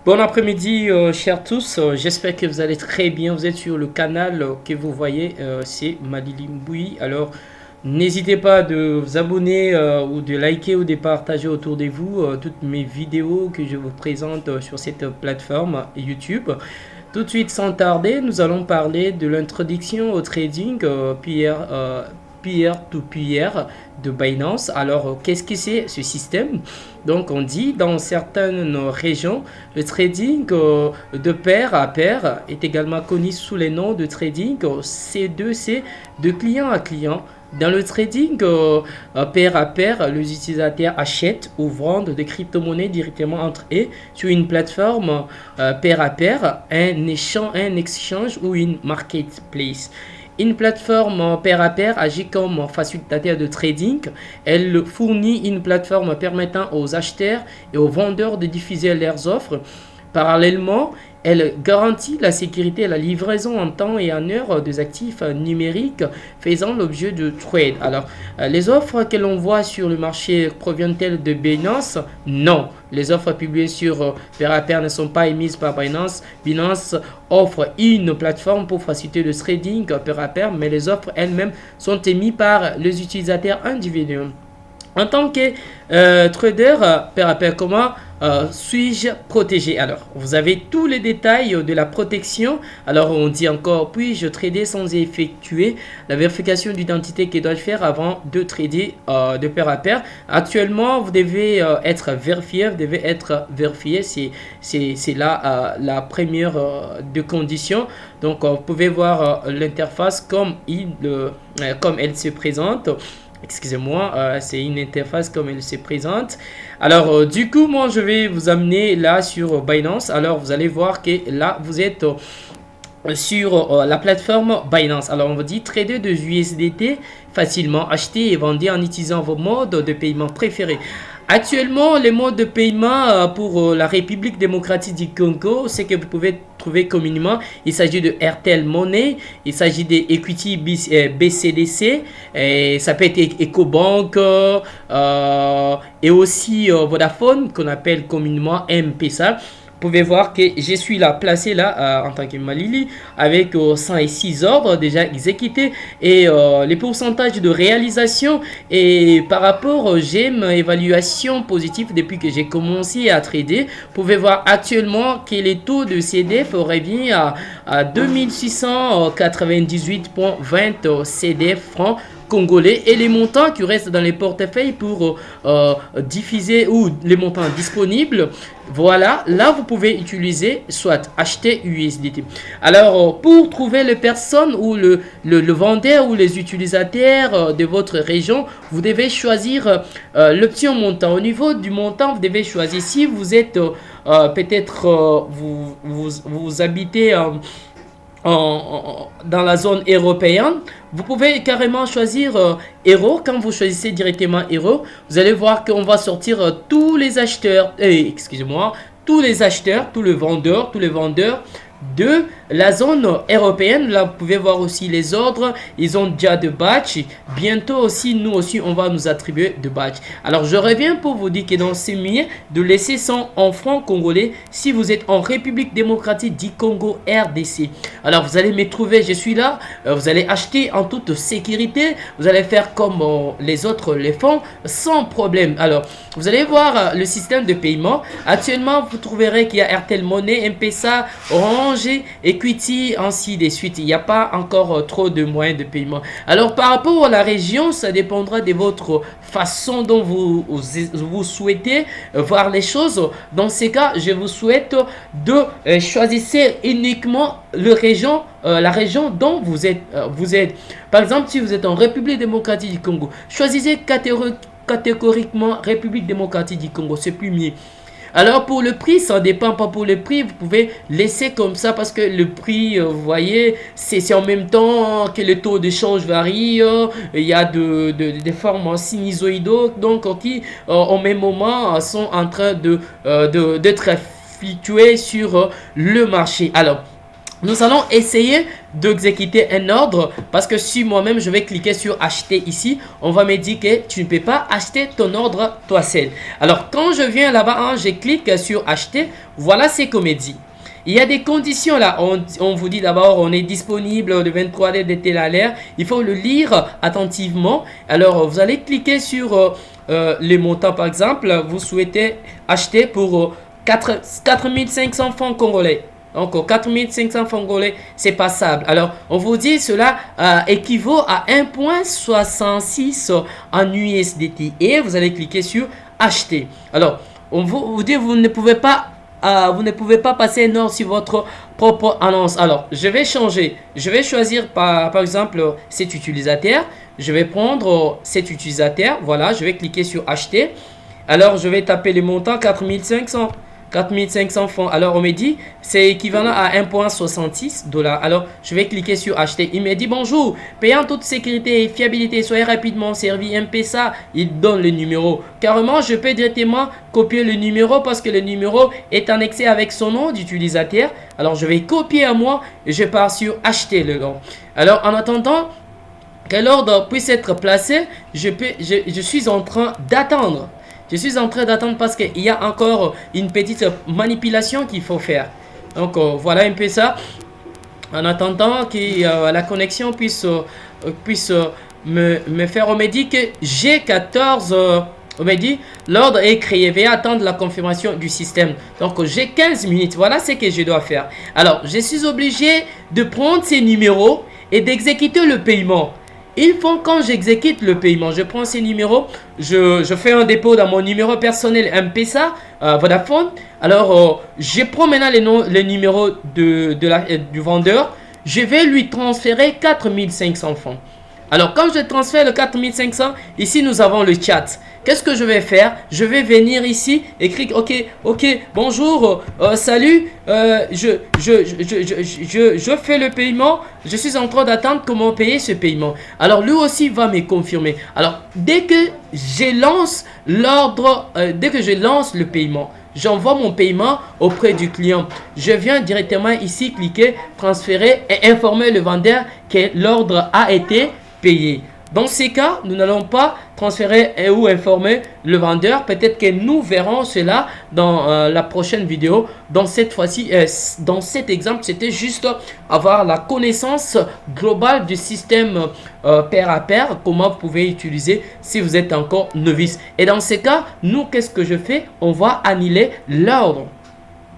Bon après-midi, chers tous. J'espère que vous allez très bien. Vous êtes sur le canal que vous voyez, c'est Malili Mboui. Alors, n'hésitez pas de vous abonner ou de liker ou de partager autour de vous toutes mes vidéos que je vous présente sur cette plateforme YouTube. Tout de suite, sans tarder, nous allons parler de l'introduction au trading peer-to-peer de Binance. Alors, qu'est-ce que c'est ce système? Donc, on dit dans certaines régions, le trading de pair à pair est également connu sous les noms de trading C2C, de client à client. Dans le trading pair à pair, les utilisateurs achètent ou vendent des crypto-monnaies directement entre eux sur une plateforme pair à pair, un exchange ou une marketplace. Une plateforme pair à pair agit comme facilitateur de trading. Elle fournit une plateforme permettant aux acheteurs et aux vendeurs de diffuser leurs offres. Parallèlement, elle garantit la sécurité et la livraison en temps et en heure des actifs numériques faisant l'objet de trade. Alors, les offres que l'on voit sur le marché proviennent-elles de Binance? Non. Les offres publiées sur Pair ne sont pas émises par Binance. Binance offre une plateforme pour faciliter le trading Pair, mais les offres elles-mêmes sont émises par les utilisateurs individuels. En tant que trader Pair, comment suis-je protégé? Alors, vous avez tous les détails de la protection. Alors, on dit encore, puis-je trader sans effectuer la vérification d'identité que dois-je faire avant de trader de pair à pair? Actuellement, vous devez être vérifié. Vous devez être vérifié. C'est là la première de conditions. Donc, vous pouvez voir l'interface comme elle se présente. Excusez-moi, c'est une interface comme elle se présente. Alors, du coup, moi, je vais vous amener là sur Binance. Alors, vous allez voir que là, vous êtes sur la plateforme Binance. Alors, on vous dit trader de USDT facilement, acheter et vendre en utilisant vos modes de paiement préférés. Actuellement, les modes de paiement pour la République démocratique du Congo, c'est que vous pouvez trouver communément. Il s'agit de Airtel Money, il s'agit de Equity BCDC, et ça peut être EcoBank et aussi Vodafone qu'on appelle communément M-Pesa. Vous pouvez voir que je suis là placé là en tant que Malili avec 106 ordres déjà exécutés et les pourcentages de réalisation et par rapport j'aime évaluation positive depuis que j'ai commencé à trader. Vous pouvez voir actuellement que les taux de CDF revient à 2698,20 CDF francs congolais et les montants qui restent dans les portefeuilles pour diffuser ou les montants disponibles. Voilà, là vous pouvez utiliser soit acheter USDT. Alors pour trouver les personnes ou le vendeur ou les utilisateurs de votre région, vous devez choisir l'option montant. Au niveau du montant, vous devez choisir si vous êtes peut-être vous habitez dans la zone européenne, vous pouvez carrément choisir Euro. Quand vous choisissez directement Euro, vous allez voir qu'on va sortir tous les acheteurs, excusez-moi, tous les vendeurs de la zone européenne. Là, vous pouvez voir aussi les ordres. Ils ont déjà de badge. Bientôt aussi, nous aussi, on va nous attribuer de badge. Alors, je reviens pour vous dire que dans ces mieux de laisser 100 en francs congolais si vous êtes en République démocratique du Congo RDC. Alors, vous allez me trouver. Je suis là. Vous allez acheter en toute sécurité. Vous allez faire comme les autres les font sans problème. Alors, vous allez voir le système de paiement. Actuellement, vous trouverez qu'il y a Airtel Money, M-Pesa, Orange, Equity, ainsi de suite. Il n'y a pas encore trop de moyens de paiement. Alors, par rapport à la région, ça dépendra de votre façon dont vous souhaitez voir les choses. Dans ces cas, je vous souhaite de choisir uniquement la région dont vous êtes. Par exemple, si vous êtes en République démocratique du Congo, choisissez catégoriquement République démocratique du Congo. C'est plus mieux. Alors pour le prix, ça dépend pas pour le prix, vous pouvez laisser comme ça parce que le prix, vous voyez, c'est en même temps que le taux de change varie, il y a des formes sinusoïdaux donc qui au même moment sont en train d'être fluctuées sur le marché. Alors Nous allons essayer d'exécuter un ordre parce que si moi-même je vais cliquer sur acheter ici, on va me dire que tu ne peux pas acheter ton ordre toi seul. Alors quand je viens là-bas, hein, je clique sur acheter, voilà ce qu'on me dit. Il y a des conditions là, on vous dit d'abord on est disponible le 23 de tel à l'heure, il faut le lire attentivement. Alors vous allez cliquer sur les montants par exemple, vous souhaitez acheter pour 4500 francs congolais. Donc 4500 francs congolais, c'est passable. Alors on vous dit cela équivaut à 1,66 en USDT et vous allez cliquer sur acheter. Alors on vous dit vous ne pouvez pas passer un ordre sur votre propre annonce. Alors, je vais changer. Je vais choisir par exemple cet utilisateur. Je vais prendre cet utilisateur. Voilà, je vais cliquer sur acheter. Alors, je vais taper le montant 4500. 4500 francs. Alors, on me dit, c'est équivalent à 1,66 $. Alors, je vais cliquer sur acheter. Il me dit, bonjour, payant toute sécurité et fiabilité, soyez rapidement servi. M-Pesa, il donne le numéro. Carrément, je peux directement copier le numéro parce que le numéro est annexé avec son nom d'utilisateur. Alors, je vais copier à moi et je pars sur acheter le nom. Alors, en attendant que l'ordre puisse être placé, je suis en train d'attendre. Je suis en train d'attendre parce qu'il y a encore une petite manipulation qu'il faut faire. Donc voilà un peu ça. En attendant que la connexion puisse me faire. On me dit que G14, on me dit l'ordre est créé. Veuillez attendre la confirmation du système. Donc j'ai 15 minutes. Voilà ce que je dois faire. Alors je suis obligé de prendre ces numéros et d'exécuter le paiement. Il faut quand j'exécute le paiement, je prends ces numéros, je fais un dépôt dans mon numéro personnel M-Pesa, Vodafone. Alors, je prends maintenant le numéro du vendeur. Je vais lui transférer 4500 francs. Alors, quand je transfère le 4500, ici nous avons le chat. Qu'est-ce que je vais faire? Je vais venir ici, écrire ok, bonjour, salut, je fais le paiement, je suis en train d'attendre comment payer ce paiement. Alors lui aussi va me confirmer. Alors dès que je lance l'ordre, dès que je lance le paiement, j'envoie mon paiement auprès du client. Je viens directement ici cliquer transférer et informer le vendeur que l'ordre a été payé. Dans ces cas, nous n'allons pas transférer ou informer le vendeur. Peut-être que nous verrons cela dans la prochaine vidéo. Dans cette fois-ci, dans cet exemple, c'était juste avoir la connaissance globale du système pair à pair. Comment vous pouvez utiliser si vous êtes encore novice. Et dans ces cas, nous, qu'est-ce que je fais? On va annuler l'ordre.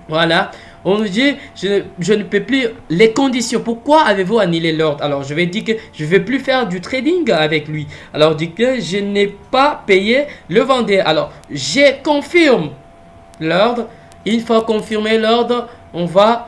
Voilà. On nous dit, je ne peux plus les conditions. Pourquoi avez-vous annulé l'ordre? Alors, je vais dire que je ne vais plus faire du trading avec lui. Alors, dit que je n'ai pas payé le vendeur. Alors, je confirme l'ordre. Une fois confirmé l'ordre, on va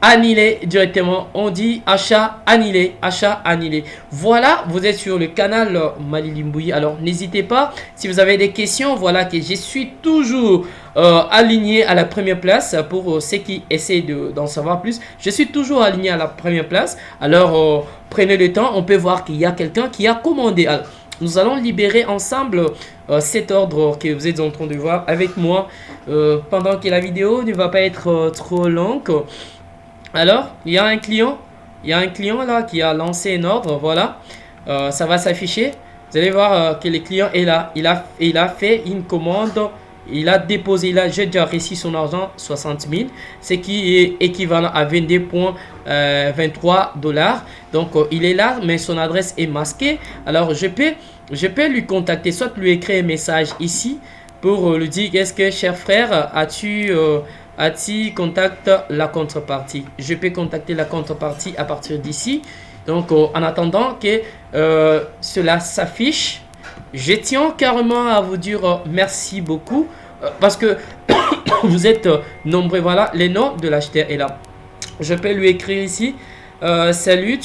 annuler directement. On dit achat annulé, achat annulé. Voilà, vous êtes sur le canal Malili Mbouyi. Alors n'hésitez pas, si vous avez des questions, voilà que je suis toujours aligné à la première place. Pour ceux qui essaient d'en savoir plus, je suis toujours aligné à la première place. Alors prenez le temps, on peut voir qu'il y a quelqu'un qui a commandé. Alors, nous allons libérer ensemble cet ordre que vous êtes en train de voir avec moi pendant que la vidéo ne va pas être trop longue. Alors, il y a un client là qui a lancé un ordre, voilà, ça va s'afficher. Vous allez voir que le client est là, il a fait une commande, il a déposé, j'ai déjà reçu son argent, 60 000, ce qui est équivalent à 22,23 $. Donc, il est là, mais son adresse est masquée. Alors, je peux lui contacter, soit lui écrire un message ici pour lui dire, est-ce que, cher frère, as-tu contacte la contrepartie. Je peux contacter la contrepartie à partir d'ici. Donc, en attendant que cela s'affiche, je tiens carrément à vous dire merci beaucoup parce que vous êtes nombreux. Voilà, le nom de l'acheteur est là. Je peux lui écrire ici. Salut,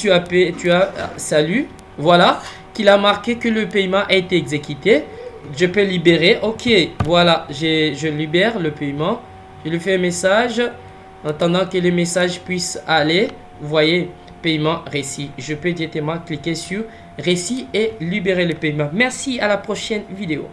salut. Voilà, qu'il a marqué que le paiement a été exécuté. Je peux libérer. Ok, voilà, je libère le paiement. Je lui fais un message en attendant que le message puisse aller. Vous voyez, paiement récit. Je peux directement cliquer sur récit et libérer le paiement. Merci, à la prochaine vidéo.